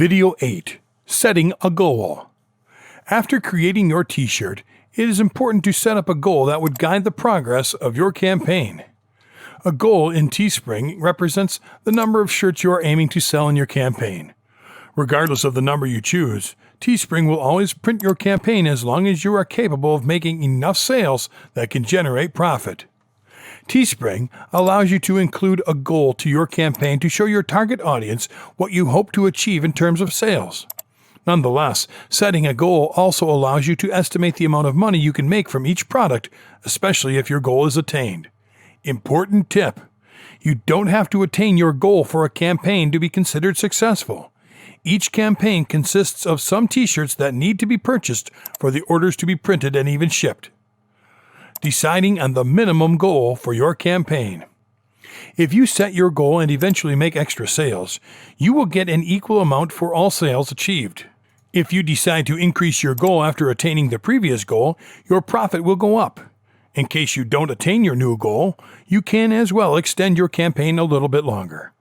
Video 8. Setting a Goal. After creating your t-shirt, it is important to set up a goal that would guide the progress of your campaign. A goal in Teespring represents the number of shirts you are aiming to sell in your campaign. Regardless of the number you choose, Teespring will always print your campaign as long as you are capable of making enough sales that can generate profit. Teespring allows you to include a goal to your campaign to show your target audience what you hope to achieve in terms of sales. Nonetheless, setting a goal also allows you to estimate the amount of money you can make from each product, especially if your goal is attained. Important tip: you don't have to attain your goal for a campaign to be considered successful. Each campaign consists of some t-shirts that need to be purchased for the orders to be printed and even shipped. Deciding on the minimum goal for your campaign. If you set your goal and eventually make extra sales, you will get an equal amount for all sales achieved. If you decide to increase your goal after attaining the previous goal, your profit will go up. In case you don't attain your new goal, you can as well extend your campaign a little bit longer.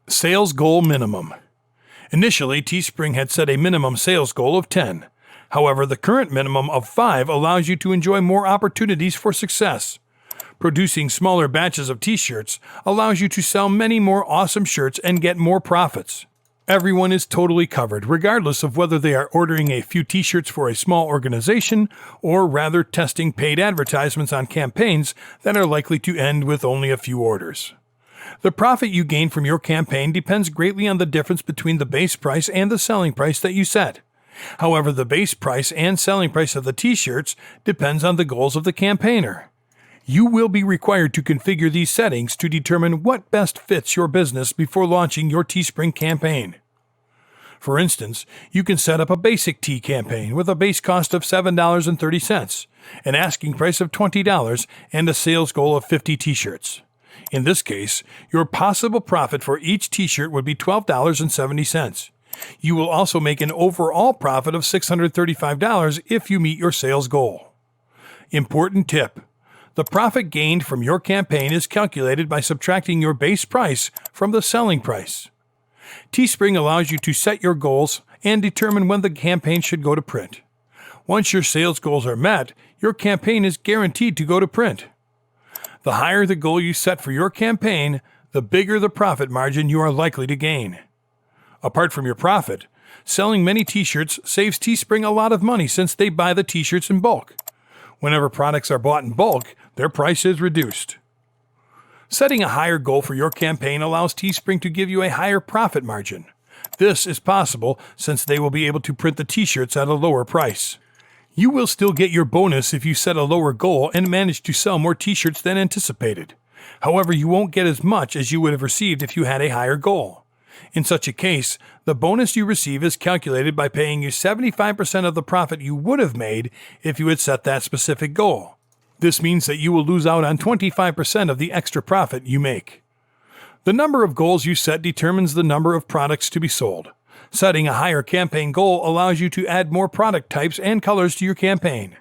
Sales Goal Minimum. Initially, Teespring had set a minimum sales goal of 10. However, the current minimum of 5 allows you to enjoy more opportunities for success. Producing smaller batches of t-shirts allows you to sell many more awesome shirts and get more profits. Everyone is totally covered, regardless of whether they are ordering a few t-shirts for a small organization or rather testing paid advertisements on campaigns that are likely to end with only a few orders. The profit you gain from your campaign depends greatly on the difference between the base price and the selling price that you set. However, the base price and selling price of the t-shirts depends on the goals of the campaigner. You will be required to configure these settings to determine what best fits your business before launching your Teespring campaign. For instance, you can set up a basic tee campaign with a base cost of $7.30, an asking price of $20, and a sales goal of 50 t-shirts. In this case, your possible profit for each t-shirt would be $12.70. You will also make an overall profit of $635 if you meet your sales goal. Important tip: the profit gained from your campaign is calculated by subtracting your base price from the selling price. Teespring allows you to set your goals and determine when the campaign should go to print. Once your sales goals are met, your campaign is guaranteed to go to print. The higher the goal you set for your campaign, the bigger the profit margin you are likely to gain. Apart from your profit, selling many t-shirts saves Teespring a lot of money since they buy the t-shirts in bulk. Whenever products are bought in bulk, their price is reduced. Setting a higher goal for your campaign allows Teespring to give you a higher profit margin. This is possible since they will be able to print the t-shirts at a lower price. You will still get your bonus if you set a lower goal and manage to sell more t-shirts than anticipated. However, you won't get as much as you would have received if you had a higher goal. In such a case, the bonus you receive is calculated by paying you 75% of the profit you would have made if you had set that specific goal. This means that you will lose out on 25% of the extra profit you make. The number of goals you set determines the number of products to be sold. Setting a higher campaign goal allows you to add more product types and colors to your campaign.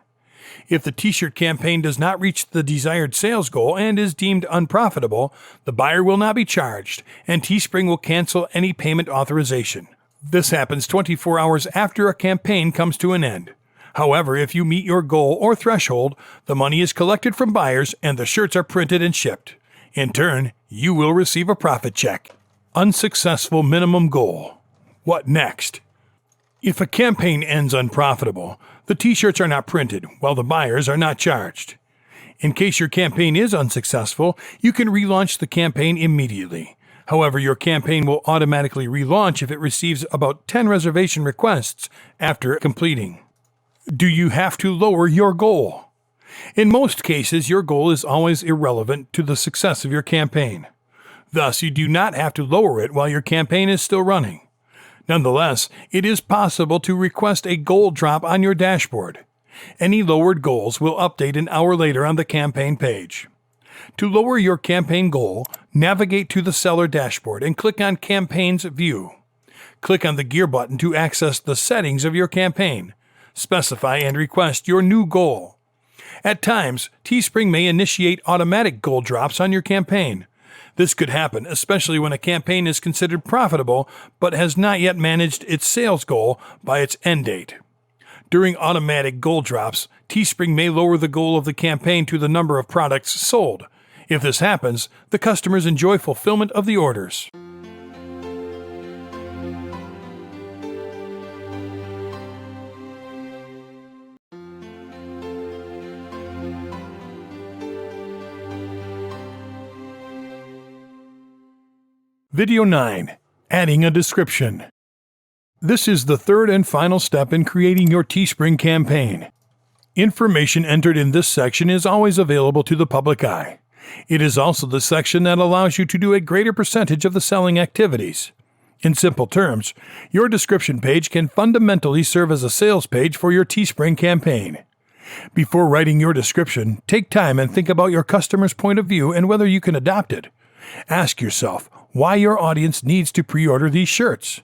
If the t-shirt campaign does not reach the desired sales goal and is deemed unprofitable, the buyer will not be charged, and Teespring will cancel any payment authorization. This happens 24 hours after a campaign comes to an end. However, if you meet your goal or threshold, the money is collected from buyers and the shirts are printed and shipped. In turn, you will receive a profit check. Unsuccessful minimum goal. What next? If a campaign ends unprofitable, the t-shirts are not printed, while the buyers are not charged. In case your campaign is unsuccessful, you can relaunch the campaign immediately. However, your campaign will automatically relaunch if it receives about 10 reservation requests after completing. Do you have to lower your goal? In most cases, your goal is always irrelevant to the success of your campaign. Thus, you do not have to lower it while your campaign is still running. Nonetheless, it is possible to request a goal drop on your dashboard. Any lowered goals will update an hour later on the campaign page. To lower your campaign goal, navigate to the seller dashboard and click on Campaigns View. Click on the gear button to access the settings of your campaign. Specify and request your new goal. At times, Teespring may initiate automatic goal drops on your campaign. This could happen, especially when a campaign is considered profitable but has not yet managed its sales goal by its end date. During automatic goal drops, Teespring may lower the goal of the campaign to the number of products sold. If this happens, the customers enjoy fulfillment of the orders. Video 9. Adding a description. This is the third and final step in creating your Teespring campaign. Information entered in this section is always available to the public eye. It is also the section that allows you to do a greater percentage of the selling activities. In simple terms, your description page can fundamentally serve as a sales page for your Teespring campaign. Before writing your description, take time and think about your customer's point of view and whether you can adopt it. Ask yourself why your audience needs to pre-order these shirts.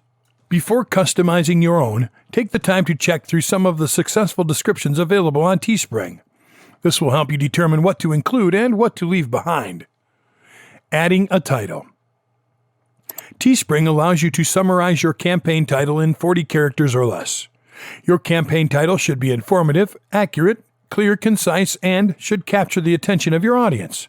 Before customizing your own, take the time to check through some of the successful descriptions available on Teespring. This will help you determine what to include and what to leave behind. Adding a title. Teespring allows you to summarize your campaign title in 40 characters or less. Your campaign title should be informative, accurate, clear, concise, and should capture the attention of your audience.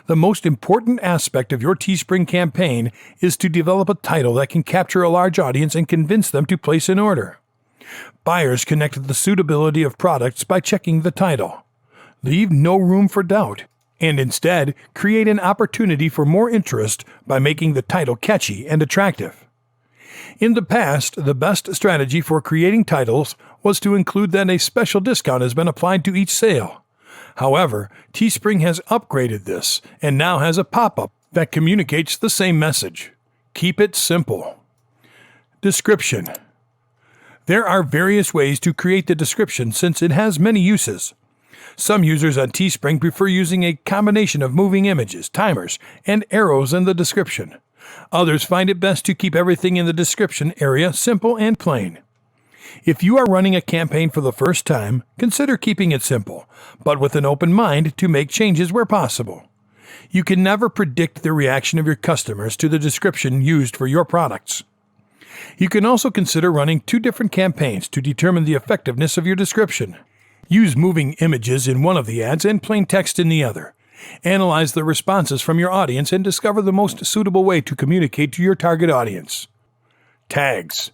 The most important aspect of your Teespring campaign is to develop a title that can capture a large audience and convince them to place an order. Buyers connect the suitability of products by checking the title. Leave no room for doubt, and instead create an opportunity for more interest by making the title catchy and attractive. In the past, the best strategy for creating titles was to include that a special discount has been applied to each sale. However, Teespring has upgraded this and now has a pop-up that communicates the same message. Keep it simple. Description. There are various ways to create the description since it has many uses. Some users on Teespring prefer using a combination of moving images, timers, and arrows in the description. Others find it best to keep everything in the description area simple and plain. If you are running a campaign for the first time, consider keeping it simple, but with an open mind to make changes where possible. You can never predict the reaction of your customers to the description used for your products. You can also consider running 2 different campaigns to determine the effectiveness of your description. Use moving images in one of the ads and plain text in the other. Analyze the responses from your audience and discover the most suitable way to communicate to your target audience. Tags.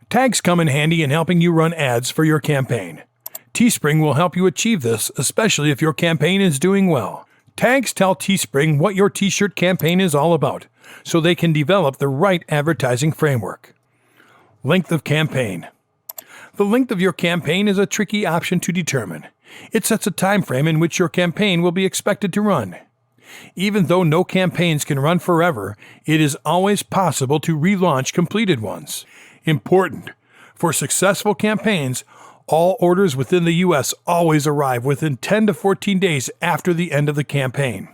Tags come in handy in helping you run ads for your campaign. Teespring will help you achieve this, especially if your campaign is doing well. Tags tell Teespring what your t-shirt campaign is all about, so they can develop the right advertising framework. Length of campaign. The length of your campaign is a tricky option to determine. It sets a time frame in which your campaign will be expected to run. Even though no campaigns can run forever, it is always possible to relaunch completed ones. Important. For successful campaigns, all orders within the U.S. always arrive within 10 to 14 days after the end of the campaign.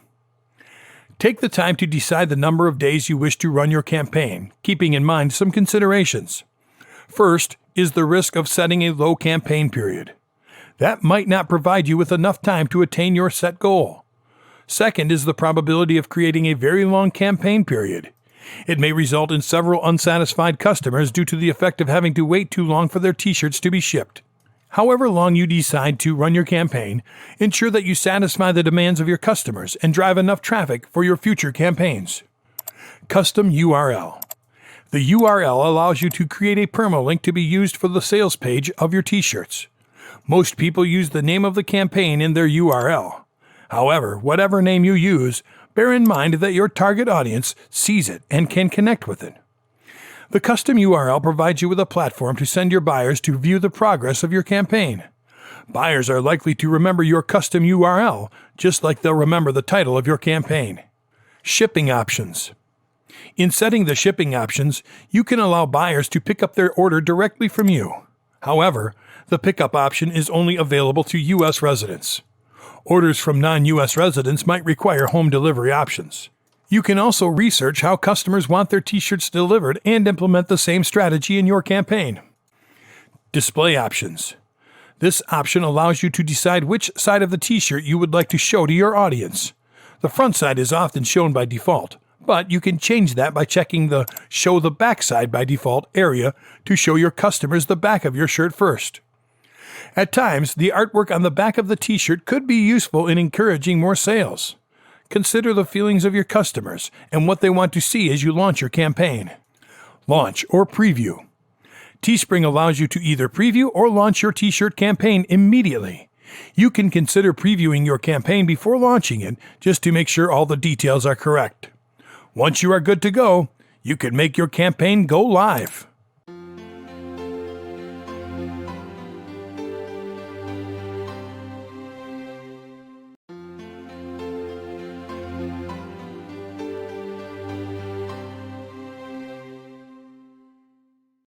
Take the time to decide the number of days you wish to run your campaign, keeping in mind some considerations. First is the risk of setting a low campaign period. That might not provide you with enough time to attain your set goal. Second is the probability of creating a very long campaign period. It may result in several unsatisfied customers due to the effect of having to wait too long for their t-shirts to be shipped. However long you decide to run your campaign, ensure that you satisfy the demands of your customers and drive enough traffic for your future campaigns. Custom URL. The URL allows you to create a permalink to be used for the sales page of your t-shirts. Most people use the name of the campaign in their URL. However, whatever name you use, bear in mind that your target audience sees it and can connect with it. The custom URL provides you with a platform to send your buyers to view the progress of your campaign. Buyers are likely to remember your custom URL, just like they'll remember the title of your campaign. Shipping options. In setting the shipping options, you can allow buyers to pick up their order directly from you. However, the pickup option is only available to U.S. residents. Orders from non-U.S. residents might require home delivery options. You can also research how customers want their t-shirts delivered and implement the same strategy in your campaign. Display options. This option allows you to decide which side of the t-shirt you would like to show to your audience. The front side is often shown by default, But you can change that by checking the Show the Backside by Default area to show your customers the back of your shirt first. At times, the artwork on the back of the t-shirt could be useful in encouraging more sales. Consider the feelings of your customers and what they want to see as you launch your campaign. Launch or preview. Teespring allows you to either preview or launch your t-shirt campaign immediately. You can consider previewing your campaign before launching it just to make sure all the details are correct. Once you are good to go, you can make your campaign go live.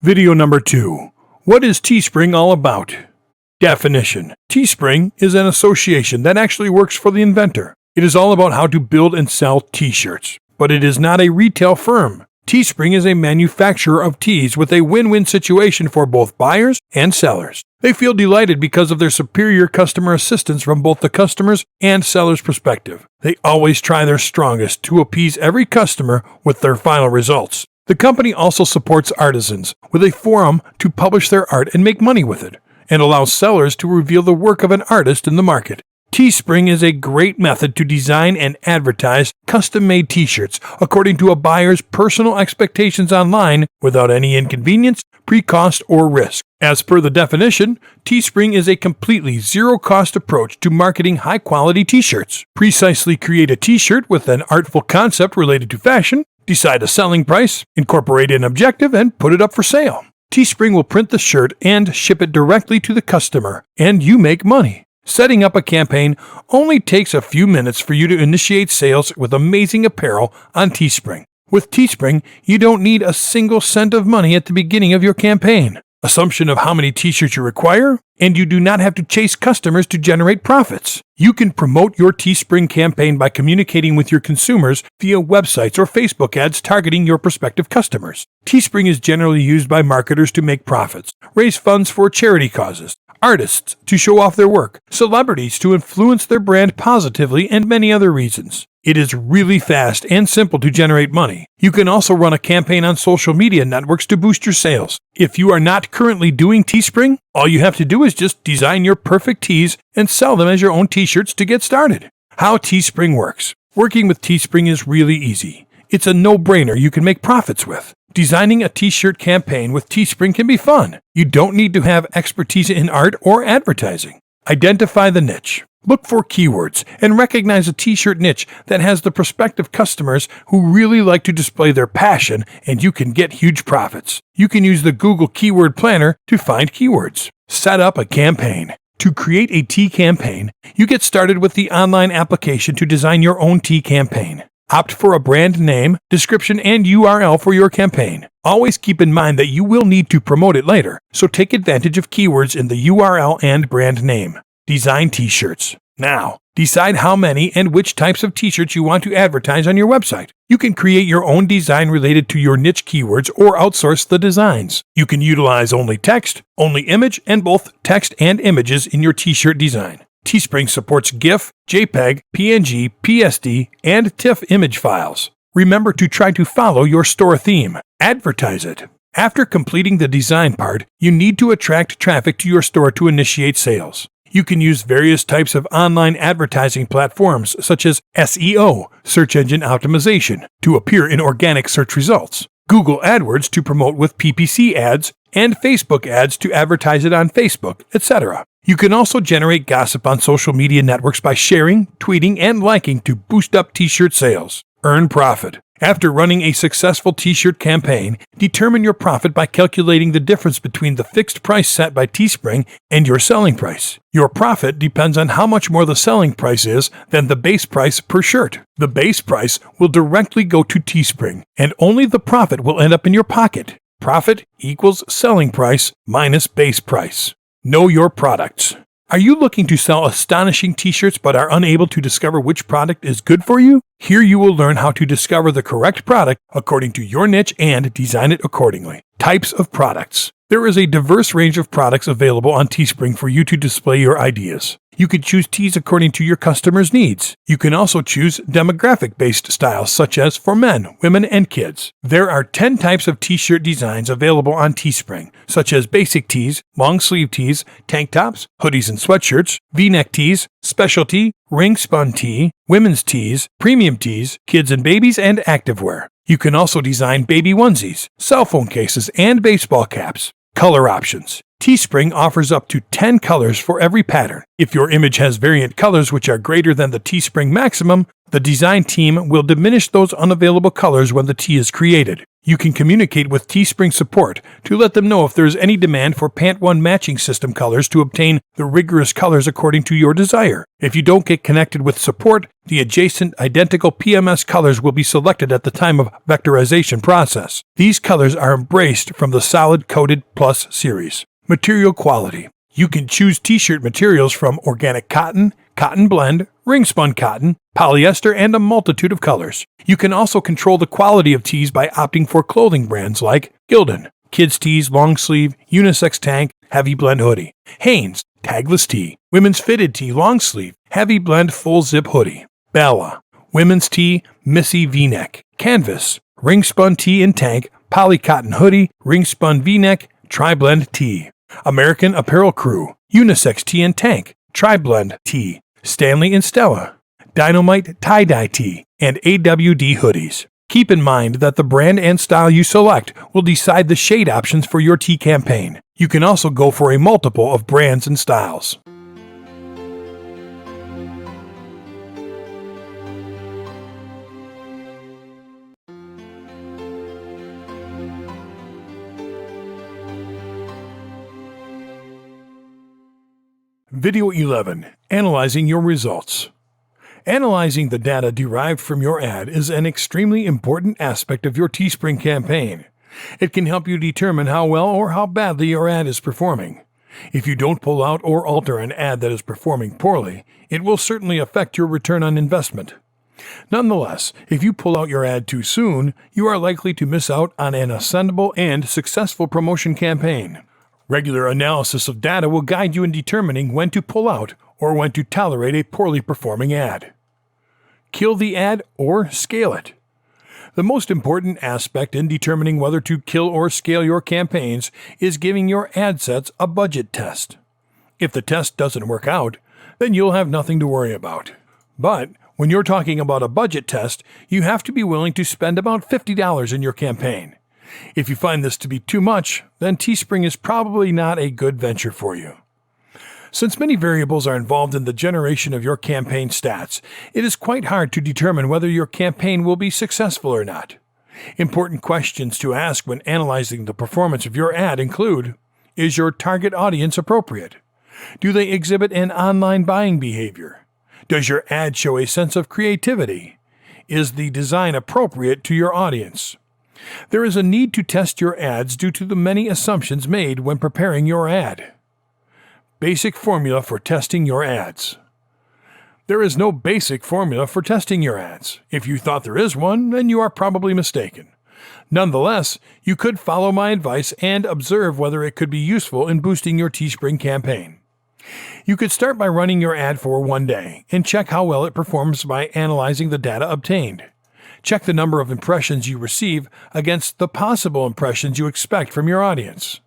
Video number 2. What is Teespring all about? Definition. Teespring is an association that actually works for the inventor. It is all about how to build and sell t-shirts, but it is not a retail firm. Teespring is a manufacturer of tees with a win-win situation for both buyers and sellers. They feel delighted because of their superior customer assistance from both the customer's and seller's perspective. They always try their strongest to appease every customer with their final results. The company also supports artisans with a forum to publish their art and make money with it, and allows sellers to reveal the work of an artist in the market. Teespring is a great method to design and advertise custom-made t-shirts according to a buyer's personal expectations online without any inconvenience, pre-cost, or risk. As per the definition, Teespring is a completely zero-cost approach to marketing high-quality t-shirts. Precisely create a t-shirt with an artful concept related to fashion, decide a selling price, incorporate an objective, and put it up for sale. Teespring will print the shirt and ship it directly to the customer, and you make money. Setting up a campaign only takes a few minutes for you to initiate sales with amazing apparel on Teespring. With Teespring, you don't need a single cent of money at the beginning of your campaign. Assumption of how many t-shirts you require, and you do not have to chase customers to generate profits. You can promote your Teespring campaign by communicating with your consumers via websites or Facebook ads targeting your prospective customers. Teespring is generally used by marketers to make profits, raise funds for charity causes, artists to show off their work, celebrities to influence their brand positively, and many other reasons. It is really fast and simple to generate money. You can also run a campaign on social media networks to boost your sales. If you are not currently doing Teespring, all you have to do is just design your perfect tees and sell them as your own t-shirts to get started. How Teespring works. Working with Teespring is really easy. It's a no-brainer you can make profits with. Designing a t-shirt campaign with Teespring can be fun. You don't need to have expertise in art or advertising. Identify the niche. Look for keywords and recognize a t-shirt niche that has the prospective customers who really like to display their passion, and you can get huge profits. You can use the Google Keyword Planner to find keywords. Set up a campaign. To create a tee campaign, you get started with the online application to design your own tee campaign. Opt for a brand name, description, and URL for your campaign. Always keep in mind that you will need to promote it later, so take advantage of keywords in the URL and brand name. Design t-shirts. Now, decide how many and which types of t-shirts you want to advertise on your website. You can create your own design related to your niche keywords or outsource the designs. You can utilize only text, only image, and both text and images in your t-shirt design. Teespring supports GIF, JPEG, PNG, PSD, and TIFF image files. Remember to try to follow your store theme. Advertise it. After completing the design part, you need to attract traffic to your store to initiate sales. You can use various types of online advertising platforms such as SEO, search engine optimization, to appear in organic search results, Google AdWords to promote with PPC ads, and Facebook ads to advertise it on Facebook, etc. You can also generate gossip on social media networks by sharing, tweeting, and liking to boost up t-shirt sales. Earn profit. After running a successful t-shirt campaign, determine your profit by calculating the difference between the fixed price set by Teespring and your selling price. Your profit depends on how much more the selling price is than the base price per shirt. The base price will directly go to Teespring, and only the profit will end up in your pocket. Profit equals selling price minus base price. Know your products. Are you looking to sell astonishing t-shirts but are unable to discover which product is good for you? Here you will learn how to discover the correct product according to your niche and design it accordingly. Types of products. There is a diverse range of products available on Teespring for you to display your ideas. You could choose tees according to your customer's needs. You can also choose demographic-based styles such as for men, women, and kids. There are 10 types of t-shirt designs available on Teespring, such as basic tees, long sleeve tees, tank tops, hoodies and sweatshirts, v-neck tees, specialty, ring-spun tee, women's tees, premium tees, kids and babies, and activewear. You can also design baby onesies, cell phone cases, and baseball caps. Color options. Teespring offers up to 10 colors for every pattern. If your image has variant colors which are greater than the Teespring maximum, the design team will diminish those unavailable colors when the tee is created. You can communicate with Teespring support to let them know if there is any demand for Pant 1 matching system colors to obtain the rigorous colors according to your desire. If you don't get connected with support, the adjacent identical PMS colors will be selected at the time of vectorization process. These colors are embraced from the Solid Coated Plus series. Material quality. You can choose t-shirt materials from organic cotton, cotton blend, ring-spun cotton, polyester, and a multitude of colors. You can also control the quality of tees by opting for clothing brands like Gildan, Kids Tees, Long Sleeve, Unisex Tank, Heavy Blend Hoodie, Hanes, Tagless Tee, Women's Fitted Tee, Long Sleeve, Heavy Blend Full Zip Hoodie, Bella, Women's Tee, Missy V-Neck, Canvas, Ring-Spun Tee and Tank, Poly Cotton Hoodie, Ring-Spun V-Neck, Tri-Blend Tee, American Apparel Crew, Unisex Tee and Tank, Tri-Blend Tee, Stanley and Stella, Dynamite Tie-Dye Tee, and AWD Hoodies. Keep in mind that the brand and style you select will decide the shade options for your tee campaign. You can also go for a multiple of brands and styles. Video 11. Analyzing your results. Analyzing the data derived from your ad is an extremely important aspect of your Teespring campaign. It can help you determine how well or how badly your ad is performing. If you don't pull out or alter an ad that is performing poorly, it will certainly affect your return on investment. Nonetheless, if you pull out your ad too soon, you are likely to miss out on an ascendable and successful promotion campaign. Regular analysis of data will guide you in determining when to pull out or when to tolerate a poorly performing ad. Kill the ad or scale it. The most important aspect in determining whether to kill or scale your campaigns is giving your ad sets a budget test. If the test doesn't work out, then you'll have nothing to worry about. But when you're talking about a budget test, you have to be willing to spend about $50 in your campaign. If you find this to be too much, then Teespring is probably not a good venture for you. Since many variables are involved in the generation of your campaign stats, it is quite hard to determine whether your campaign will be successful or not. Important questions to ask when analyzing the performance of your ad include: is your target audience appropriate? Do they exhibit an online buying behavior? Does your ad show a sense of creativity? Is the design appropriate to your audience? There is a need to test your ads due to the many assumptions made when preparing your ad. Basic formula for testing your ads. There is no basic formula for testing your ads. If you thought there is one, then you are probably mistaken. Nonetheless, you could follow my advice and observe whether it could be useful in boosting your Teespring campaign. You could start by running your ad for one day and check how well it performs by analyzing the data obtained. Check the number of impressions you receive against the possible impressions you expect from your audience.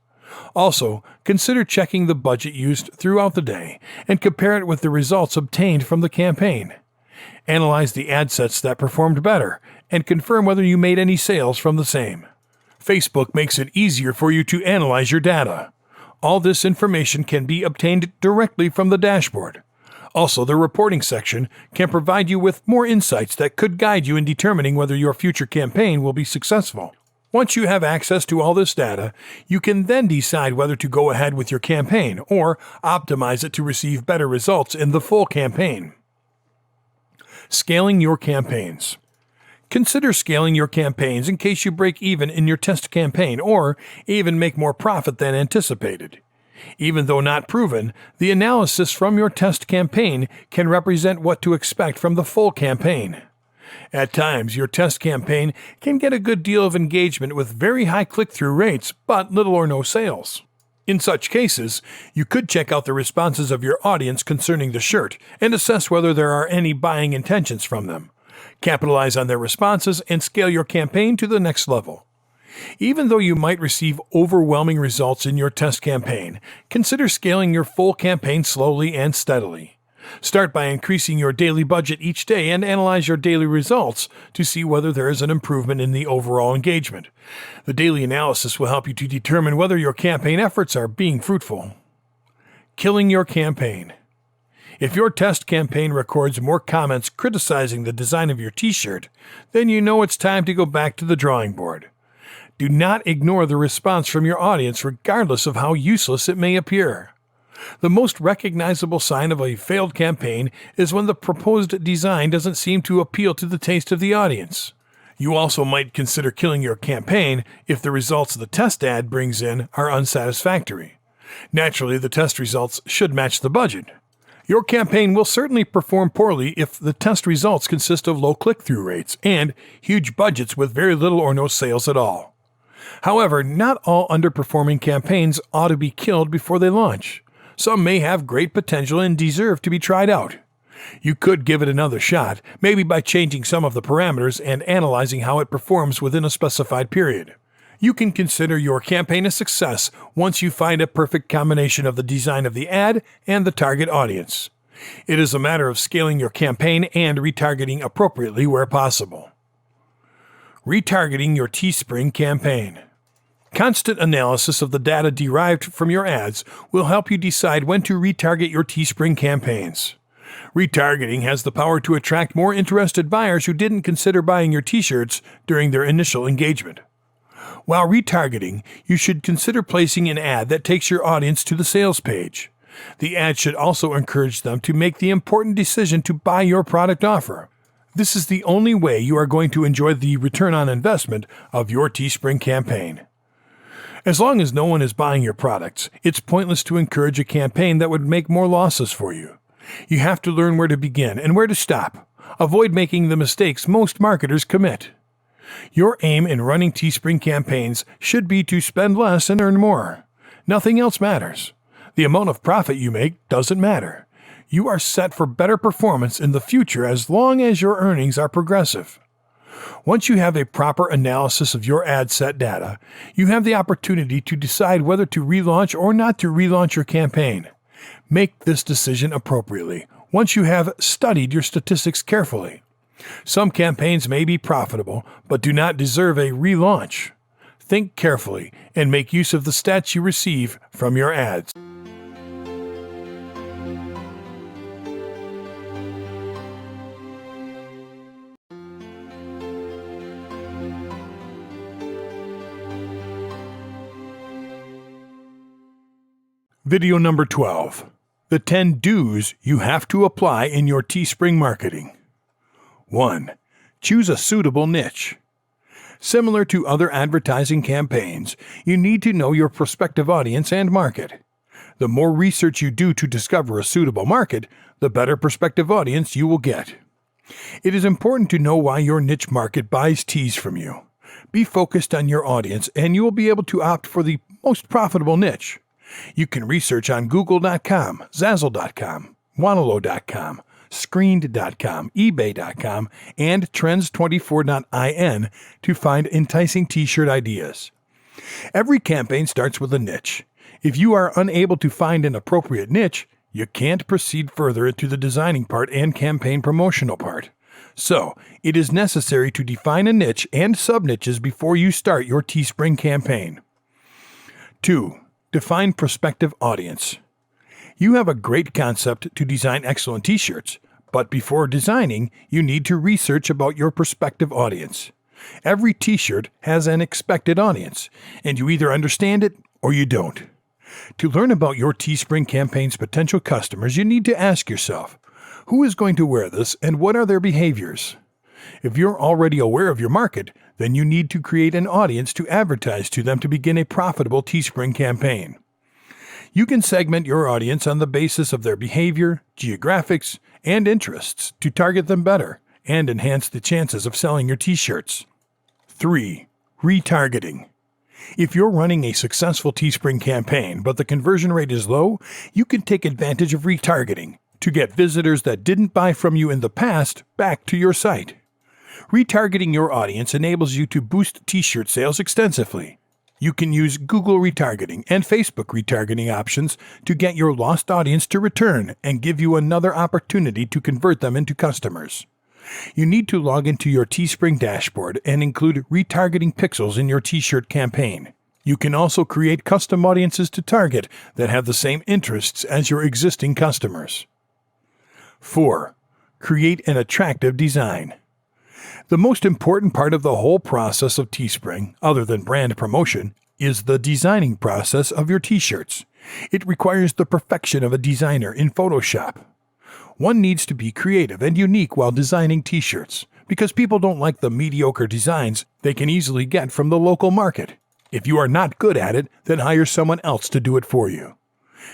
Also, consider checking the budget used throughout the day and compare it with the results obtained from the campaign. Analyze the ad sets that performed better and confirm whether you made any sales from the same. Facebook makes it easier for you to analyze your data. All this information can be obtained directly from the dashboard. Also, the reporting section can provide you with more insights that could guide you in determining whether your future campaign will be successful. Once you have access to all this data, you can then decide whether to go ahead with your campaign or optimize it to receive better results in the full campaign. Scaling your campaigns. Consider scaling your campaigns in case you break even in your test campaign or even make more profit than anticipated. Even though not proven, the analysis from your test campaign can represent what to expect from the full campaign. At times, your test campaign can get a good deal of engagement with very high click-through rates, but little or no sales. In such cases, you could check out the responses of your audience concerning the shirt and assess whether there are any buying intentions from them. Capitalize on their responses and scale your campaign to the next level. Even though you might receive overwhelming results in your test campaign, consider scaling your full campaign slowly and steadily. Start by increasing your daily budget each day and analyze your daily results to see whether there is an improvement in the overall engagement. The daily analysis will help you to determine whether your campaign efforts are being fruitful. Killing your campaign. If your test campaign records more comments criticizing the design of your t-shirt, then you know it's time to go back to the drawing board. Do not ignore the response from your audience regardless of how useless it may appear. The most recognizable sign of a failed campaign is when the proposed design doesn't seem to appeal to the taste of the audience. You also might consider killing your campaign if the results the test ad brings in are unsatisfactory. Naturally, the test results should match the budget. Your campaign will certainly perform poorly if the test results consist of low click-through rates and huge budgets with very little or no sales at all. However, not all underperforming campaigns ought to be killed before they launch. Some may have great potential and deserve to be tried out. You could give it another shot, maybe by changing some of the parameters and analyzing how it performs within a specified period. You can consider your campaign a success once you find a perfect combination of the design of the ad and the target audience. It is a matter of scaling your campaign and retargeting appropriately where possible. Retargeting your Teespring campaign. Constant analysis of the data derived from your ads will help you decide when to retarget your Teespring campaigns. Retargeting has the power to attract more interested buyers who didn't consider buying your t-shirts during their initial engagement. While retargeting, you should consider placing an ad that takes your audience to the sales page. The ad should also encourage them to make the important decision to buy your product offer. This is the only way you are going to enjoy the return on investment of your Teespring campaign. As long as no one is buying your products, it's pointless to encourage a campaign that would make more losses for you. You have to learn where to begin and where to stop. Avoid making the mistakes most marketers commit. Your aim in running Teespring campaigns should be to spend less and earn more. Nothing else matters. The amount of profit you make doesn't matter. You are set for better performance in the future as long as your earnings are progressive. Once you have a proper analysis of your ad set data, you have the opportunity to decide whether to relaunch or not to relaunch your campaign. Make this decision appropriately once you have studied your statistics carefully. Some campaigns may be profitable, but do not deserve a relaunch. Think carefully and make use of the stats you receive from your ads. Video number 12. The 10 do's you have to apply in your Teespring marketing. 1. Choose a suitable niche. Similar to other advertising campaigns, you need to know your prospective audience and market. The more research you do to discover a suitable market, the better prospective audience you will get. It is important to know why your niche market buys tees from you. Be focused on your audience and you will be able to opt for the most profitable niche. You can research on Google.com, Zazzle.com, Wanalo.com, Screened.com, eBay.com, and Trends24.in to find enticing t-shirt ideas. Every campaign starts with a niche. If you are unable to find an appropriate niche, you can't proceed further into the designing part and campaign promotional part. So, it is necessary to define a niche and sub-niches before you start your Teespring campaign. 2. Define prospective audience. You have a great concept to design excellent t-shirts, but before designing, you need to research about your prospective audience. Every t-shirt has an expected audience, and you either understand it or you don't. To learn about your Teespring campaign's potential customers, you need to ask yourself, who is going to wear this and what are their behaviors? If you're already aware of your market, then you need to create an audience to advertise to them to begin a profitable Teespring campaign. You can segment your audience on the basis of their behavior, geographics, and interests to target them better and enhance the chances of selling your t-shirts. 3. Retargeting. If you're running a successful Teespring campaign, but the conversion rate is low, you can take advantage of retargeting to get visitors that didn't buy from you in the past back to your site. Retargeting your audience enables you to boost t-shirt sales extensively. You can use Google retargeting and Facebook retargeting options to get your lost audience to return and give you another opportunity to convert them into customers. You need to log into your Teespring dashboard and include retargeting pixels in your t-shirt campaign. You can also create custom audiences to target that have the same interests as your existing customers. 4. Create an attractive design. The most important part of the whole process of Teespring, other than brand promotion, is the designing process of your t-shirts. It requires the perfection of a designer in Photoshop. One needs to be creative and unique while designing t-shirts, because people don't like the mediocre designs they can easily get from the local market. If you are not good at it, then hire someone else to do it for you.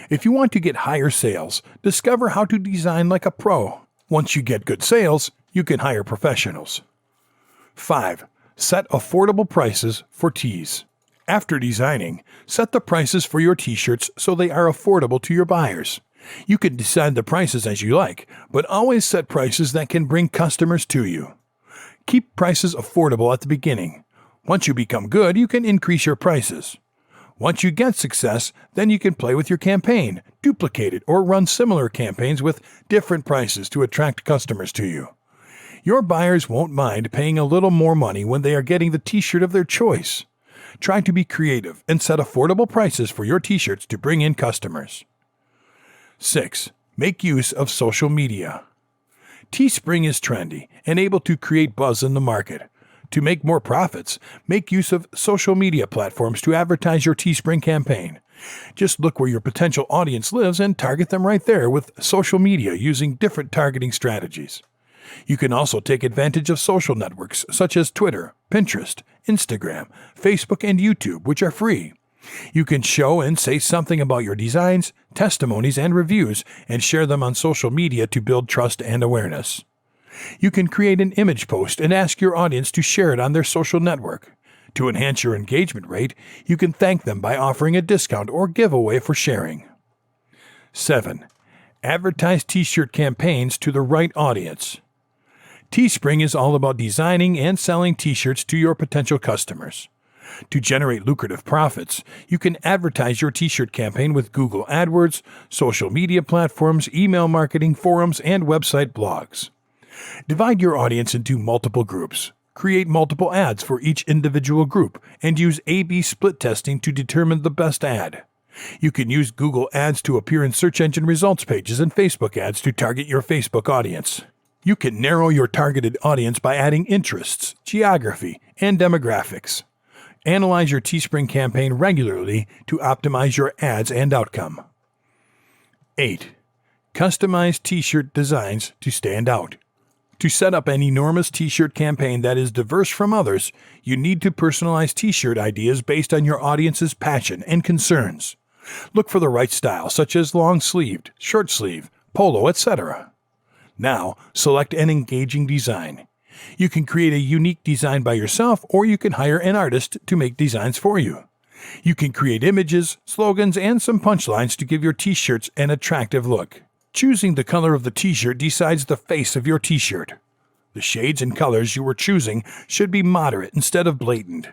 If you want to get higher sales, discover how to design like a pro. Once you get good sales, you can hire professionals. 5. Set affordable prices for tees. After designing, set the prices for your t-shirts so they are affordable to your buyers. You can decide the prices as you like, but always set prices that can bring customers to you. Keep prices affordable at the beginning. Once you become good, you can increase your prices. Once you get success, then you can play with your campaign, duplicate it, or run similar campaigns with different prices to attract customers to you. Your buyers won't mind paying a little more money when they are getting the t-shirt of their choice. Try to be creative and set affordable prices for your t-shirts to bring in customers. 6. Make use of social media. Teespring is trendy and able to create buzz in the market. To make more profits, make use of social media platforms to advertise your Teespring campaign. Just look where your potential audience lives and target them right there with social media using different targeting strategies. You can also take advantage of social networks such as Twitter, Pinterest, Instagram, Facebook, and YouTube, which are free. You can show and say something about your designs, testimonies, and reviews, and share them on social media to build trust and awareness. You can create an image post and ask your audience to share it on their social network. To enhance your engagement rate, you can thank them by offering a discount or giveaway for sharing. 7. Advertise t-shirt campaigns to the right audience. Teespring is all about designing and selling t-shirts to your potential customers. To generate lucrative profits, you can advertise your t-shirt campaign with Google AdWords, social media platforms, email marketing, forums, and website blogs. Divide your audience into multiple groups. Create multiple ads for each individual group and use A/B split testing to determine the best ad. You can use Google Ads to appear in search engine results pages and Facebook ads to target your Facebook audience. You can narrow your targeted audience by adding interests, geography, and demographics. Analyze your Teespring campaign regularly to optimize your ads and outcome. 8. Customize t-shirt designs to stand out. To set up an enormous t-shirt campaign that is diverse from others, you need to personalize t-shirt ideas based on your audience's passion and concerns. Look for the right style, such as long-sleeved, short-sleeve, polo, etc. Now, select an engaging design. You can create a unique design by yourself, or you can hire an artist to make designs for you. You can create images, slogans, and some punchlines to give your t-shirts an attractive look. Choosing the color of the t-shirt decides the face of your t-shirt. The shades and colors you are choosing should be moderate instead of blatant.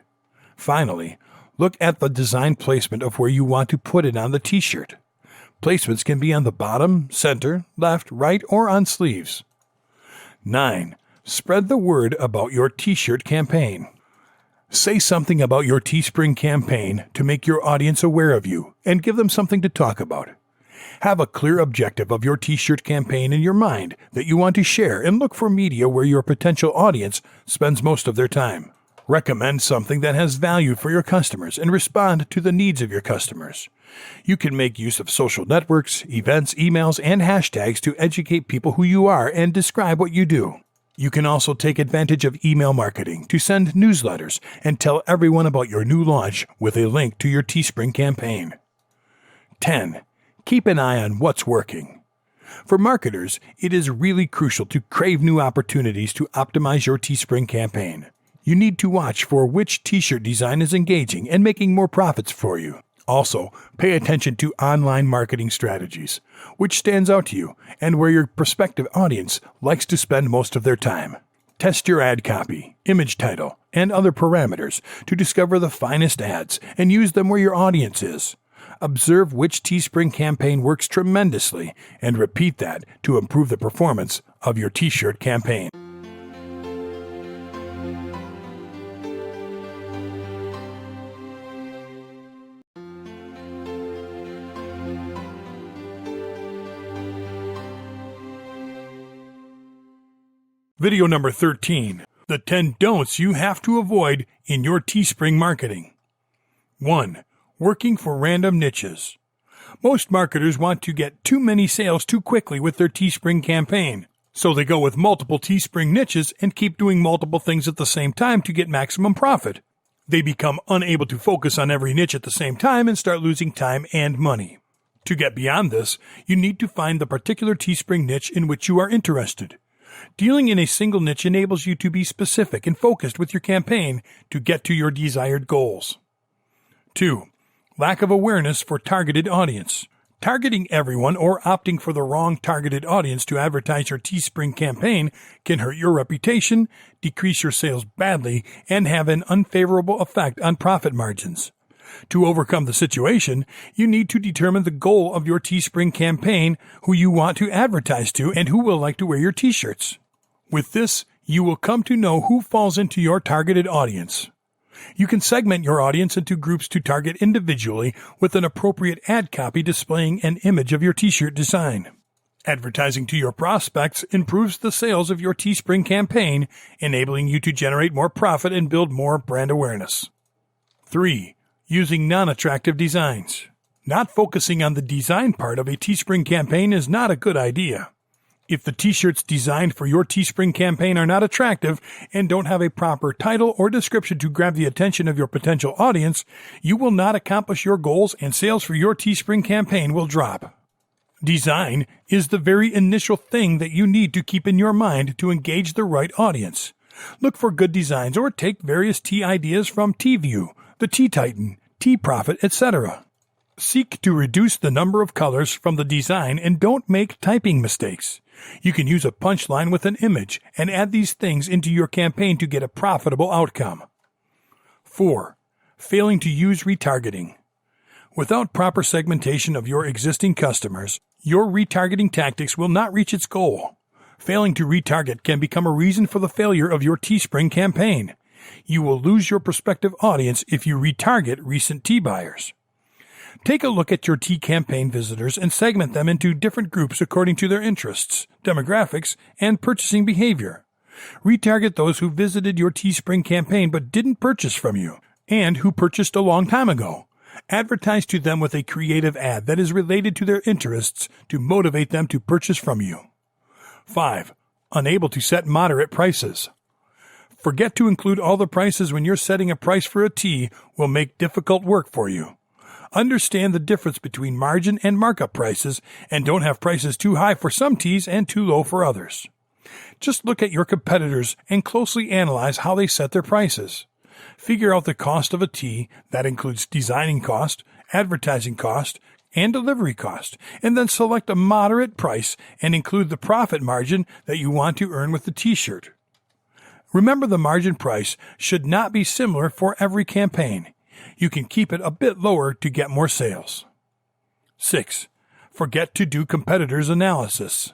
Finally, look at the design placement of where you want to put it on the t-shirt. Placements can be on the bottom, center, left, right, or on sleeves. 9. Spread the word about your t-shirt campaign. Say something about your Teespring campaign to make your audience aware of you and give them something to talk about. Have a clear objective of your t-shirt campaign in your mind that you want to share and look for media where your potential audience spends most of their time. Recommend something that has value for your customers and respond to the needs of your customers. You can make use of social networks, events, emails, and hashtags to educate people who you are and describe what you do. You can also take advantage of email marketing to send newsletters and tell everyone about your new launch with a link to your Teespring campaign. 10. Keep an eye on what's working. For marketers, it is really crucial to crave new opportunities to optimize your Teespring campaign. You need to watch for which t-shirt design is engaging and making more profits for you. Also, pay attention to online marketing strategies, which stands out to you and where your prospective audience likes to spend most of their time. Test your ad copy, image title, and other parameters to discover the finest ads and use them where your audience is. Observe which Teespring campaign works tremendously and repeat that to improve the performance of your t-shirt campaign. Video number 13. The 10 don'ts you have to avoid in your Teespring marketing. 1. Working for random niches. Most marketers want to get too many sales too quickly with their Teespring campaign, so they go with multiple Teespring niches and keep doing multiple things at the same time to get maximum profit. They become unable to focus on every niche at the same time and start losing time and money. To get beyond this, you need to find the particular Teespring niche in which you are interested. Dealing in a single niche enables you to be specific and focused with your campaign to get to your desired goals. 2. Lack of awareness for targeted audience. Targeting everyone or opting for the wrong targeted audience to advertise your Teespring campaign can hurt your reputation, decrease your sales badly, and have an unfavorable effect on profit margins. To overcome the situation, you need to determine the goal of your Teespring campaign, who you want to advertise to, and who will like to wear your t-shirts. With this, you will come to know who falls into your targeted audience. You can segment your audience into groups to target individually with an appropriate ad copy displaying an image of your t-shirt design. Advertising to your prospects improves the sales of your Teespring campaign, enabling you to generate more profit and build more brand awareness. 3. Using non-attractive designs. Not focusing on the design part of a Teespring campaign is not a good idea. If the t-shirts designed for your Teespring campaign are not attractive and don't have a proper title or description to grab the attention of your potential audience, you will not accomplish your goals and sales for your Teespring campaign will drop. Design is the very initial thing that you need to keep in your mind to engage the right audience. Look for good designs or take various tea ideas from TeeView, the Tea Titan, Tea Profit, etc. Seek to reduce the number of colors from the design and don't make typing mistakes. You can use a punchline with an image and add these things into your campaign to get a profitable outcome. 4. Failing to use retargeting. Without proper segmentation of your existing customers, your retargeting tactics will not reach its goal. Failing to retarget can become a reason for the failure of your Teespring campaign. You will lose your prospective audience if you retarget recent tea buyers. Take a look at your tea campaign visitors and segment them into different groups according to their interests, demographics, and purchasing behavior. Retarget those who visited your Teespring campaign but didn't purchase from you, and who purchased a long time ago. Advertise to them with a creative ad that is related to their interests to motivate them to purchase from you. 5. Unable to set moderate prices. Forget to include all the prices when you're setting a price for a tea will make difficult work for you. Understand the difference between margin and markup prices and don't have prices too high for some teas and too low for others. Just look at your competitors and closely analyze how they set their prices. Figure out the cost of a tea, that includes designing cost, advertising cost, and delivery cost, and then select a moderate price and include the profit margin that you want to earn with the t-shirt. Remember, the margin price should not be similar for every campaign. You can keep it a bit lower to get more sales. 6. Forget to do competitors analysis.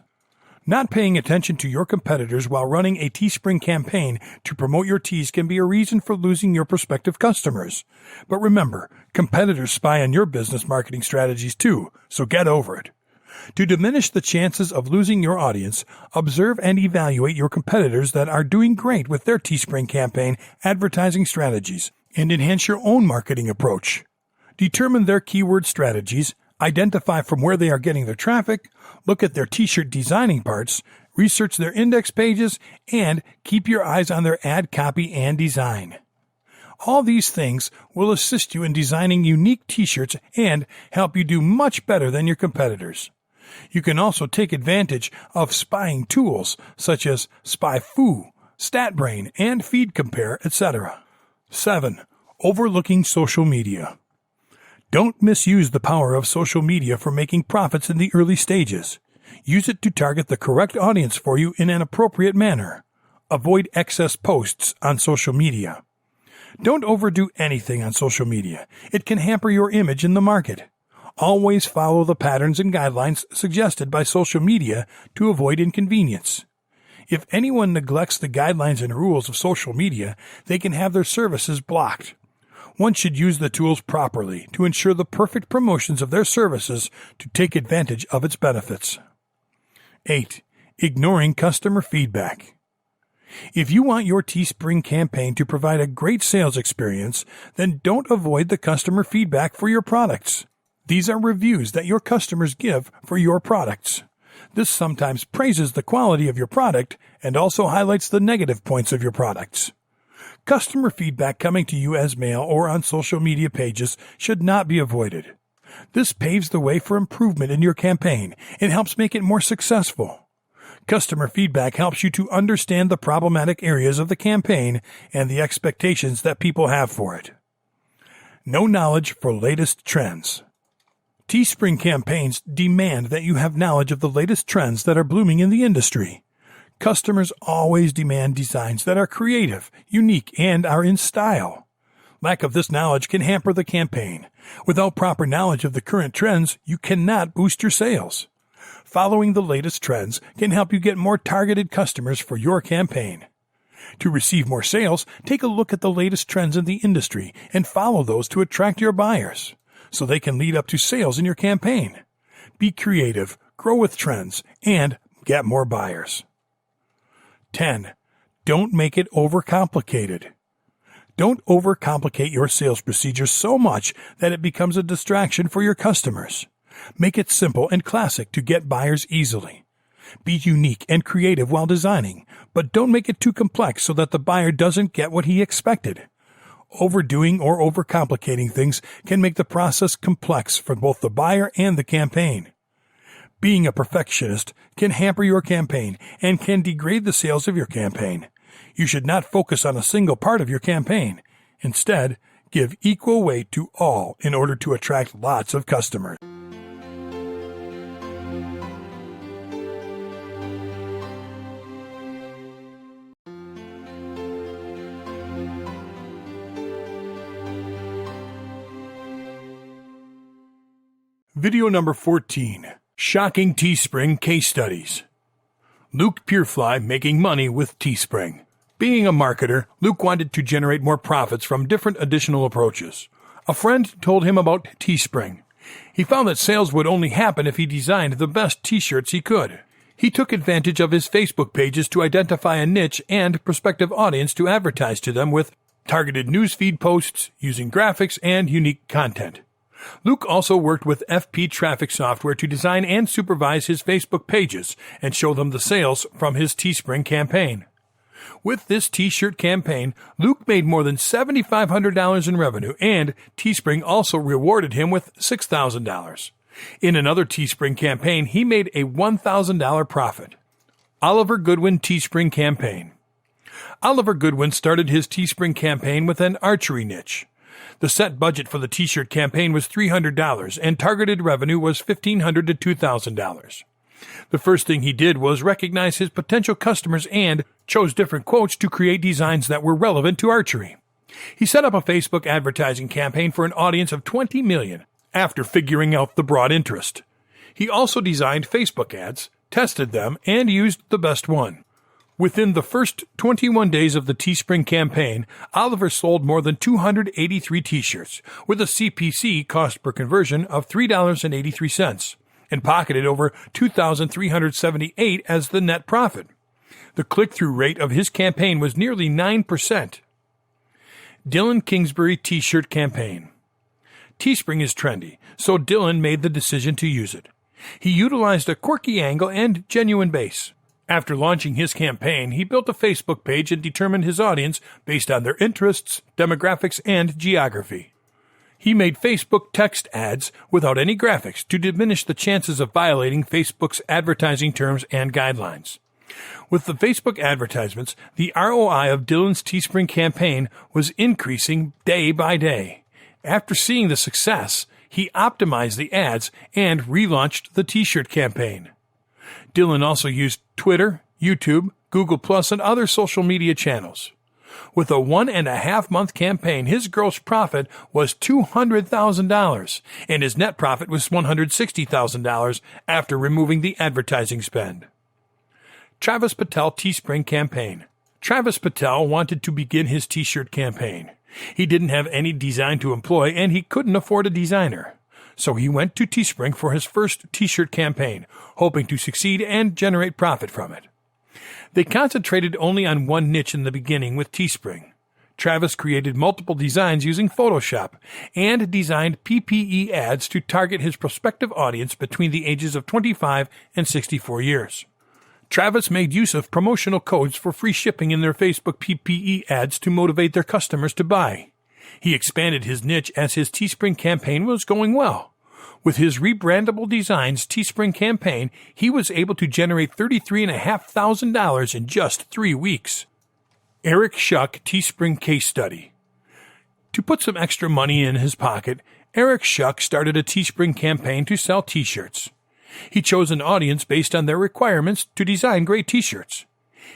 Not paying attention to your competitors while running a Teespring campaign to promote your teas can be a reason for losing your prospective customers. But remember, competitors spy on your business marketing strategies too, so get over it. To diminish the chances of losing your audience, observe and evaluate your competitors that are doing great with their Teespring campaign advertising strategies, and enhance your own marketing approach. Determine their keyword strategies, identify from where they are getting their traffic, look at their t-shirt designing parts, research their index pages, and keep your eyes on their ad copy and design. All these things will assist you in designing unique t-shirts and help you do much better than your competitors. You can also take advantage of spying tools such as SpyFu, StatBrain, and FeedCompare, etc. 7. Overlooking social media. Don't misuse the power of social media for making profits in the early stages. Use it to target the correct audience for you in an appropriate manner. Avoid excess posts on social media. Don't overdo anything on social media. It can hamper your image in the market. Always follow the patterns and guidelines suggested by social media to avoid inconvenience. If anyone neglects the guidelines and rules of social media, they can have their services blocked. One should use the tools properly to ensure the perfect promotions of their services to take advantage of its benefits. 8. Ignoring customer feedback. If you want your Teespring campaign to provide a great sales experience, then don't avoid the customer feedback for your products. These are reviews that your customers give for your products. This sometimes praises the quality of your product and also highlights the negative points of your products. Customer feedback coming to you as mail or on social media pages should not be avoided. This paves the way for improvement in your campaign and helps make it more successful. Customer feedback helps you to understand the problematic areas of the campaign and the expectations that people have for it. No knowledge for latest trends. Teespring campaigns demand that you have knowledge of the latest trends that are blooming in the industry. Customers always demand designs that are creative, unique, and are in style. Lack of this knowledge can hamper the campaign. Without proper knowledge of the current trends, you cannot boost your sales. Following the latest trends can help you get more targeted customers for your campaign. To receive more sales, take a look at the latest trends in the industry and follow those to attract your buyers, so they can lead up to sales in your campaign. Be creative, grow with trends, and get more buyers. 10. Don't make it overcomplicated. Don't overcomplicate your sales procedure so much that it becomes a distraction for your customers. Make it simple and classic to get buyers easily. Be unique and creative while designing, but don't make it too complex so that the buyer doesn't get what he expected. Overdoing or overcomplicating things can make the process complex for both the buyer and the campaign. Being a perfectionist can hamper your campaign and can degrade the sales of your campaign. You should not focus on a single part of your campaign. Instead, give equal weight to all in order to attract lots of customers. Video number 14. Shocking Teespring Case Studies. Luke Purefly making money with Teespring. Being a marketer, Luke wanted to generate more profits from different additional approaches. A friend told him about Teespring. He found that sales would only happen if he designed the best t-shirts he could. He took advantage of his Facebook pages to identify a niche and prospective audience to advertise to them with targeted newsfeed posts using graphics and unique content. Luke also worked with FP traffic software to design and supervise his Facebook pages and show them the sales from his Teespring campaign. With this t-shirt campaign, Luke made more than $7,500 in revenue, and Teespring also rewarded him with $6,000. In another Teespring campaign, he made a $1,000 profit. Oliver Goodwin Teespring campaign. Oliver Goodwin started his Teespring campaign with an archery niche. The set budget for the t-shirt campaign was $300, and targeted revenue was $1,500 to $2,000. The first thing he did was recognize his potential customers and chose different quotes to create designs that were relevant to archery. He set up a Facebook advertising campaign for an audience of 20 million after figuring out the broad interest. He also designed Facebook ads, tested them, and used the best one. Within the first 21 days of the Teespring campaign, Oliver sold more than 283 t-shirts, with a CPC cost per conversion of $3.83, and pocketed over $2,378 as the net profit. The click-through rate of his campaign was nearly 9%. Dylan Kingsbury t-shirt campaign. Teespring is trendy, so Dylan made the decision to use it. He utilized a quirky angle and genuine base. After launching his campaign, he built a Facebook page and determined his audience based on their interests, demographics, and geography. He made Facebook text ads without any graphics to diminish the chances of violating Facebook's advertising terms and guidelines. With the Facebook advertisements, the ROI of Dylan's Teespring campaign was increasing day by day. After seeing the success, he optimized the ads and relaunched the t-shirt campaign. Dylan also used Twitter, YouTube, Google+, and other social media channels. With a 1.5-month campaign, his gross profit was $200,000, and his net profit was $160,000 after removing the advertising spend. Travis Patel Teespring campaign. Travis Patel wanted to begin his t-shirt campaign. He didn't have any design to employ, and he couldn't afford a designer. So he went to Teespring for his first t-shirt campaign, hoping to succeed and generate profit from it. They concentrated only on one niche in the beginning with Teespring. Travis created multiple designs using Photoshop and designed PPE ads to target his prospective audience between the ages of 25 and 64 years. Travis made use of promotional codes for free shipping in their Facebook PPE ads to motivate their customers to buy. He expanded his niche as his Teespring campaign was going well. With his rebrandable designs Teespring campaign, he was able to generate $33,500 in just 3 weeks. Eric Schuck Teespring case study. To put some extra money in his pocket, Eric Schuck started a Teespring campaign to sell t-shirts. He chose an audience based on their requirements to design great t-shirts.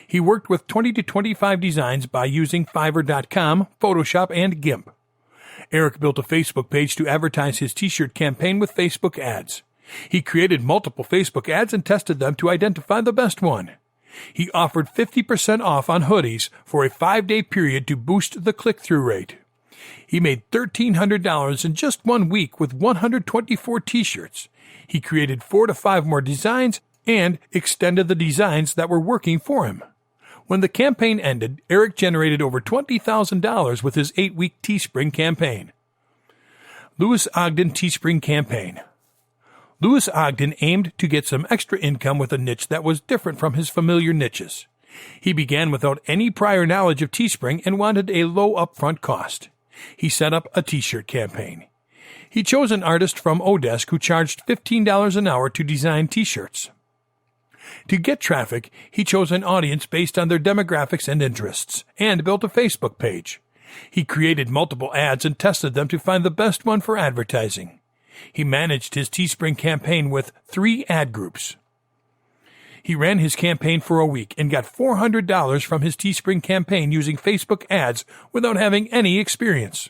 He worked with 20 to 25 designs by using Fiverr.com, Photoshop, and GIMP. Eric built a Facebook page to advertise his t-shirt campaign with Facebook ads. He created multiple Facebook ads and tested them to identify the best one. He offered 50% off on hoodies for a 5-day period to boost the click-through rate. He made $1,300 in just 1 week with 124 t-shirts. He created 4 to 5 more designs and extended the designs that were working for him. When the campaign ended, Eric generated over $20,000 with his 8-week Teespring campaign. Lewis Ogden Teespring campaign. Lewis Ogden aimed to get some extra income with a niche that was different from his familiar niches. He began without any prior knowledge of Teespring and wanted a low upfront cost. He set up a t-shirt campaign. He chose an artist from Odesk who charged $15 an hour to design t-shirts. To get traffic, he chose an audience based on their demographics and interests, and built a Facebook page. He created multiple ads and tested them to find the best one for advertising. He managed his Teespring campaign with 3 ad groups. He ran his campaign for a week and got $400 from his Teespring campaign using Facebook ads without having any experience.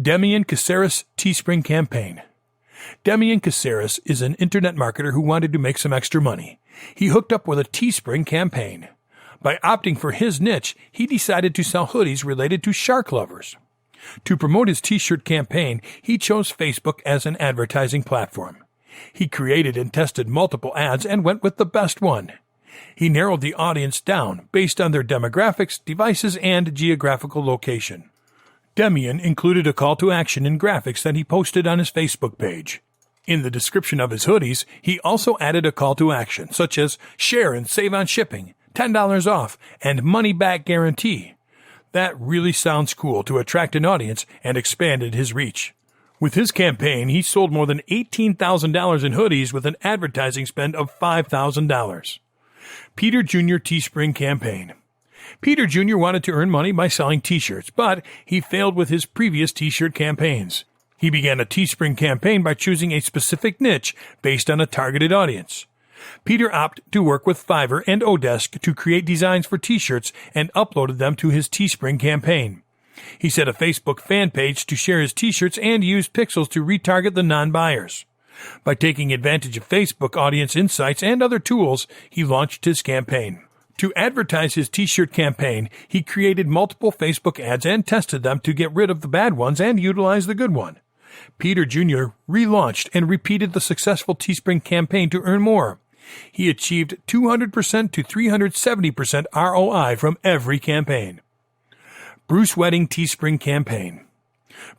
Demian Caceres Teespring campaign. Demian Caceres is an internet marketer who wanted to make some extra money. He hooked up with a Teespring campaign. By opting for his niche, he decided to sell hoodies related to shark lovers. To promote his t-shirt campaign, he chose Facebook as an advertising platform. He created and tested multiple ads and went with the best one. He narrowed the audience down based on their demographics, devices, and geographical location. Demian included a call to action in graphics that he posted on his Facebook page. In the description of his hoodies, he also added a call to action, such as share and save on shipping, $10 off, and money-back guarantee. That really sounds cool to attract an audience and expanded his reach. With his campaign, he sold more than $18,000 in hoodies with an advertising spend of $5,000. Peter Jr. Teespring campaign. Peter Jr. wanted to earn money by selling t-shirts, but he failed with his previous t-shirt campaigns. He began a Teespring campaign by choosing a specific niche based on a targeted audience. Peter opted to work with Fiverr and Odesk to create designs for t-shirts and uploaded them to his Teespring campaign. He set a Facebook fan page to share his t-shirts and used pixels to retarget the non-buyers. By taking advantage of Facebook audience insights and other tools, he launched his campaign. To advertise his t-shirt campaign, he created multiple Facebook ads and tested them to get rid of the bad ones and utilize the good one. Peter Jr. relaunched and repeated the successful Teespring campaign to earn more. He achieved 200% to 370% ROI from every campaign. Bruce Wedding Teespring campaign.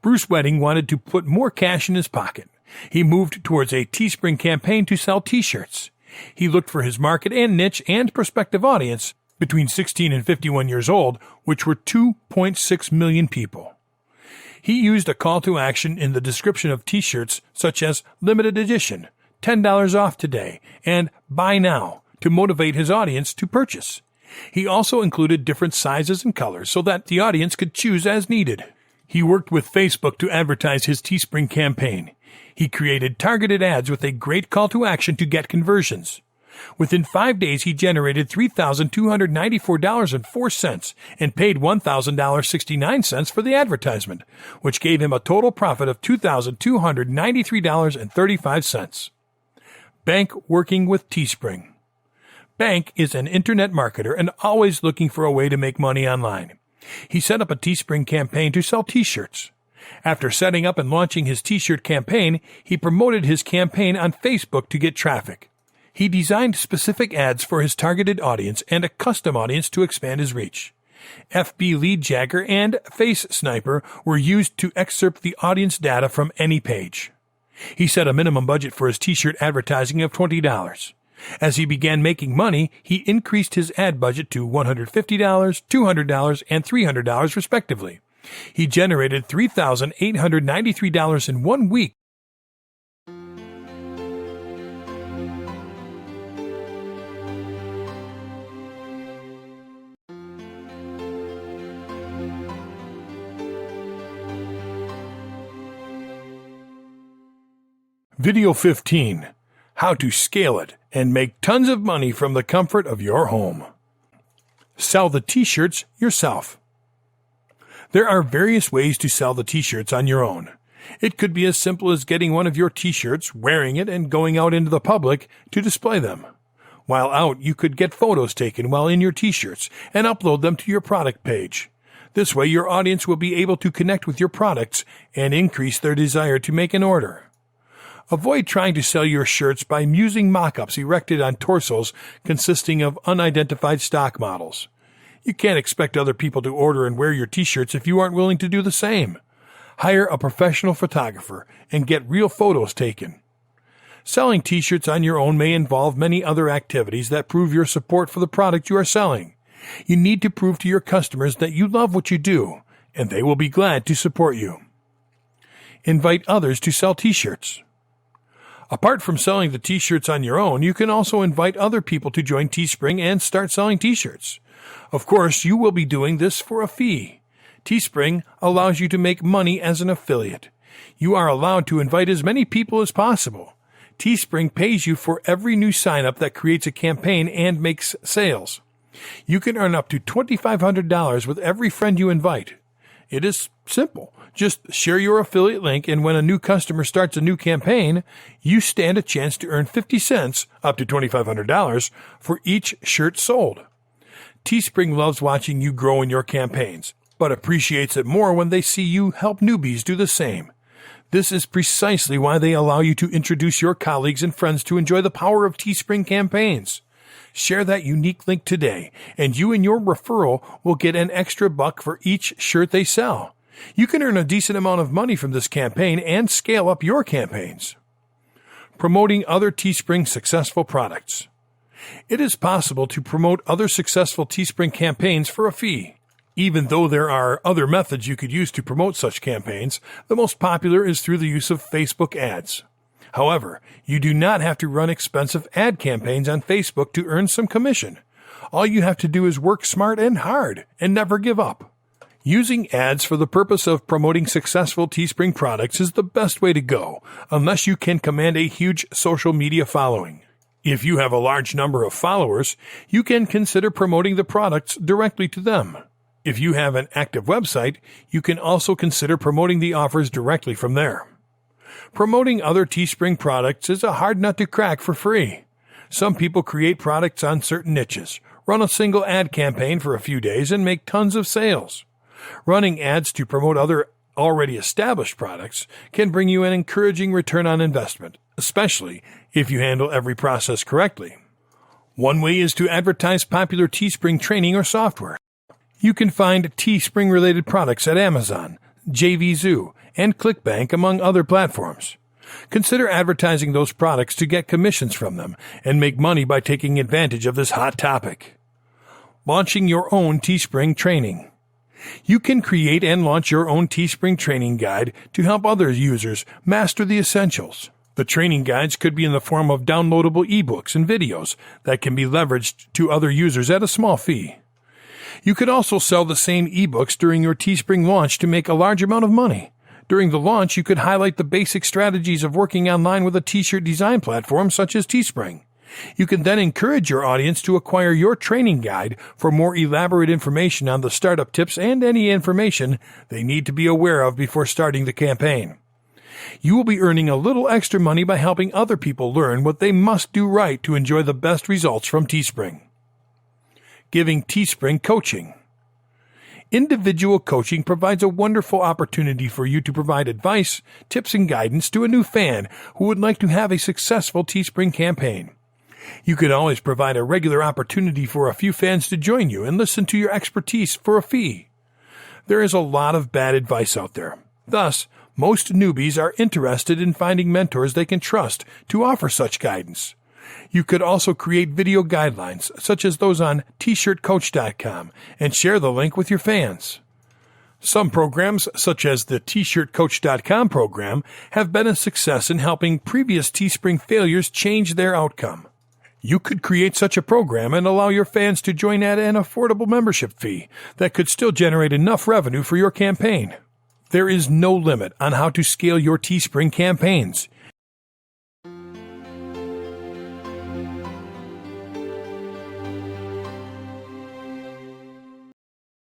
Bruce Wedding wanted to put more cash in his pocket. He moved towards a Teespring campaign to sell t-shirts. He looked for his market and niche and prospective audience between 16 and 51 years old, which were 2.6 million people. He used a call to action in the description of t-shirts such as limited edition, $10 off today, and buy now to motivate his audience to purchase. He also included different sizes and colors so that the audience could choose as needed. He worked with Facebook to advertise his Teespring campaign. He created targeted ads with a great call to action to get conversions. Within 5 days, he generated $3,294.04 and paid $1,000.69 for the advertisement, which gave him a total profit of $2,293.35. Bank working with Teespring. Bank is an internet marketer and always looking for a way to make money online. He set up a Teespring campaign to sell t-shirts. After setting up and launching his t-shirt campaign, he promoted his campaign on Facebook to get traffic. He designed specific ads for his targeted audience and a custom audience to expand his reach. FB Lead Jagger and Face Sniper were used to excerpt the audience data from any page. He set a minimum budget for his t-shirt advertising of $20. As he began making money, he increased his ad budget to $150, $200, and $300 respectively. He generated $3,893 in 1 week. Video 15. How to scale it and make tons of money from the comfort of your home. Sell the t-shirts yourself. There are various ways to sell the t-shirts on your own. It could be as simple as getting one of your t-shirts, wearing it, and going out into the public to display them. While out, you could get photos taken while in your t-shirts and upload them to your product page. This way, your audience will be able to connect with your products and increase their desire to make an order. Avoid trying to sell your shirts by using mock-ups erected on torsos consisting of unidentified stock models. You can't expect other people to order and wear your t-shirts if you aren't willing to do the same. Hire a professional photographer and get real photos taken. Selling t-shirts on your own may involve many other activities that prove your support for the product you are selling. You need to prove to your customers that you love what you do, and they will be glad to support you. Invite others to sell t-shirts. Apart from selling the t-shirts on your own, you can also invite other people to join Teespring and start selling t-shirts. Of course, you will be doing this for a fee. Teespring allows you to make money as an affiliate. You are allowed to invite as many people as possible. Teespring pays you for every new sign-up that creates a campaign and makes sales. You can earn up to $2,500 with every friend you invite. It is simple. Just share your affiliate link, and when a new customer starts a new campaign, you stand a chance to earn 50 cents, up to $2,500, for each shirt sold. Teespring loves watching you grow in your campaigns, but appreciates it more when they see you help newbies do the same. This is precisely why they allow you to introduce your colleagues and friends to enjoy the power of Teespring campaigns. Share that unique link today, and you and your referral will get an extra $1 for each shirt they sell. You can earn a decent amount of money from this campaign and scale up your campaigns. Promoting other Teespring successful products. It is possible to promote other successful Teespring campaigns for a fee. Even though there are other methods you could use to promote such campaigns, the most popular is through the use of Facebook ads. However, you do not have to run expensive ad campaigns on Facebook to earn some commission. All you have to do is work smart and hard and never give up. Using ads for the purpose of promoting successful Teespring products is the best way to go, unless you can command a huge social media following. If you have a large number of followers, you can consider promoting the products directly to them. If you have an active website, you can also consider promoting the offers directly from there. Promoting other Teespring products is a hard nut to crack for free. Some people create products on certain niches, run a single ad campaign for a few days, and make tons of sales. Running ads to promote other already established products can bring you an encouraging return on investment, especially if you handle every process correctly. One way is to advertise popular Teespring training or software. You can find Teespring-related products at Amazon, JVZoo, and ClickBank, among other platforms. Consider advertising those products to get commissions from them and make money by taking advantage of this hot topic. Launching your own Teespring training. You can create and launch your own Teespring training guide to help other users master the essentials. The training guides could be in the form of downloadable ebooks and videos that can be leveraged to other users at a small fee. You could also sell the same ebooks during your Teespring launch to make a large amount of money. During the launch, you could highlight the basic strategies of working online with a t-shirt design platform such as Teespring. You can then encourage your audience to acquire your training guide for more elaborate information on the startup tips and any information they need to be aware of before starting the campaign. You will be earning a little extra money by helping other people learn what they must do right to enjoy the best results from Teespring. Giving Teespring coaching. Individual coaching provides a wonderful opportunity for you to provide advice, tips, and guidance to a new fan who would like to have a successful Teespring campaign. You could always provide a regular opportunity for a few fans to join you and listen to your expertise for a fee. There is a lot of bad advice out there. Thus, most newbies are interested in finding mentors they can trust to offer such guidance. You could also create video guidelines, such as those on tshirtcoach.com, and share the link with your fans. Some programs, such as the tshirtcoach.com program, have been a success in helping previous Teespring failures change their outcome. You could create such a program and allow your fans to join at an affordable membership fee that could still generate enough revenue for your campaign. There is no limit on how to scale your Teespring campaigns.